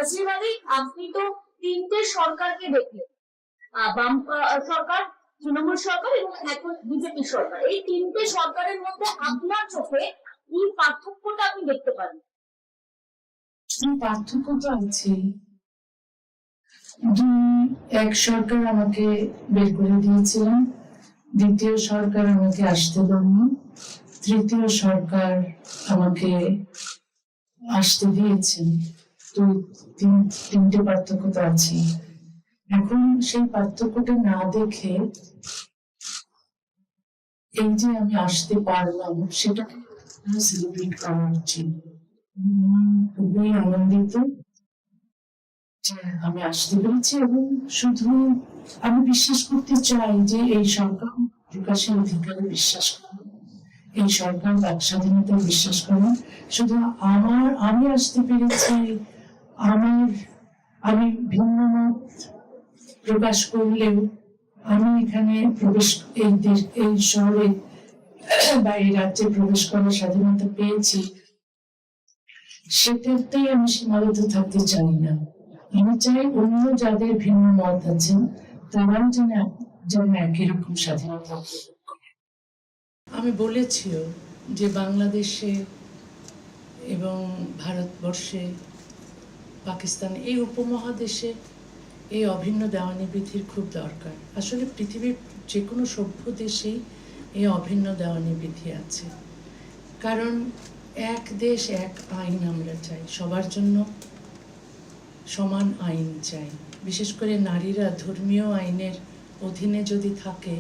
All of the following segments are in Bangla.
নাসরিন আলী, আপনি তো তিনটে সরকারকে দেখলেন, বাম সরকার, তৃণমূল সরকার এবং এখন বিজেপি সরকার। এই তিনটে সরকারের মধ্যে আপনার চোখে কি পার্থক্যটা আপনি দেখতে পারেন? পার্থক্য তো আছে। এক সরকার আমাকে বের করে দিয়েছিলেন, দ্বিতীয় সরকার আমাকে আসতে দেননি, তৃতীয় সরকার আমাকে আসতে দিয়েছেন। তো তিনটে পার্থক্য তো আছে। এখন সেই পার্থক্যটা না দেখে এই যে আমি আসতে পারলাম সেটা সেলিব্রেট করা উচিত। খুবই আনন্দিত আমি আসতে পেরেছি, এবং শুধু আমি বিশ্বাস করতে চাই যে এই সরকার প্রকাশের অধিকারে বিশ্বাস করে, এই সরকার বাক স্বাধীনতায় বিশ্বাস করে। শুধু আমি আসতে পেরেছি, আমি ভিন্ন মত প্রকাশ করলেও আমি এখানে এই শহরে বা এই রাজ্যে প্রবেশ করার স্বাধীনতা পেয়েছি, সেটাতেই আমি সীমাবদ্ধ থাকতে চাই না। আমি চাই অন্য যাদের ভিন্ন মত আছেন তারাও যেন একই রকম স্বাধীনতা। আমি বলেছিও যে বাংলাদেশে এবং ভারতবর্ষে, পাকিস্তান, এই উপমহাদেশে এই অভিন্ন দেওয়ানি বিধির খুব দরকার। আসলে পৃথিবীর যে কোনো সভ্য দেশেই এই অভিন্ন দেওয়ানি বিধি আছে, কারণ এক দেশ এক আইন আমরা চাই, সবার জন্য সমান আইন চাই। বিশেষ করে নারীরা ধর্মীয় আইনের অধীনে যদি থাকে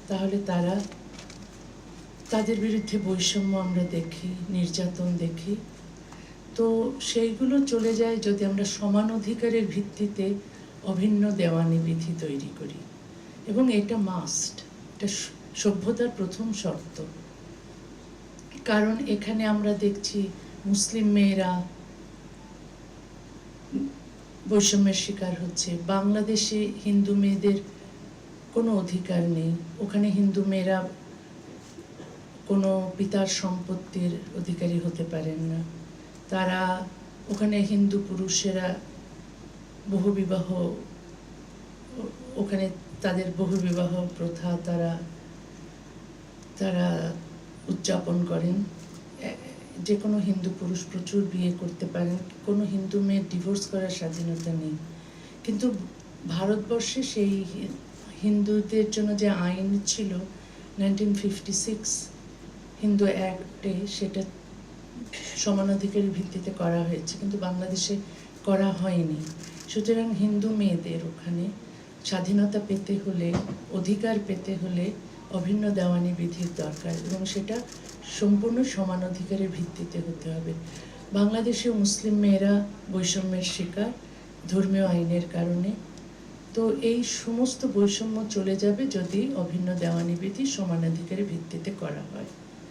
তাহলে তাদের বিরুদ্ধে বৈষম্য আমরা দেখি, নির্যাতন দেখি। তো সেইগুলো চলে যায় যদি আমরা সমান অধিকারের ভিত্তিতে অভিন্ন দেওয়ানি বিধি তৈরি করি, এবং এটা মাস্ট, এটা সভ্যতার প্রথম শর্ত। কারণ এখানে আমরা দেখছি মুসলিম মেয়েরা বৈষম্যের শিকার হচ্ছে, বাংলাদেশে হিন্দু মেয়েদের কোনো অধিকার নেই, ওখানে হিন্দু মেয়েরা কোনো পিতার সম্পত্তির অধিকারী হতে পারেন না, তারা ওখানে হিন্দু পুরুষেরা বহুবিবাহ, ওখানে তাদের বহুবিবাহ প্রথা তারা উদযাপন করেন। যে কোনো হিন্দু পুরুষ প্রচুর বিয়ে করতে পারেন, কোনো হিন্দু মেয়ের ডিভোর্স করার স্বাধীনতা নেই। কিন্তু ভারতবর্ষে সেই হিন্দুদের জন্য যে আইন ছিল 1956 হিন্দু অ্যাক্টে, সেটা সমানাধিকারের ভিত্তিতে করা হয়েছে, কিন্তু বাংলাদেশে করা হয়নি। সুতরাং হিন্দু মেয়েদের ওখানে স্বাধীনতা পেতে হলে, অধিকার পেতে হলে অভিন্ন দেওয়ানি বিধির দরকার, এবং সেটা সম্পূর্ণ সমান অধিকারের ভিত্তিতে হতে হবে। বাংলাদেশে মুসলিম মেয়েরা বৈষম্যের শিকার ধর্মীয় আইনের কারণে। তো এই সমস্ত বৈষম্য চলে যাবে যদি অভিন্ন দেওয়ানি বিধি সমান অধিকারের ভিত্তিতে করা হয়।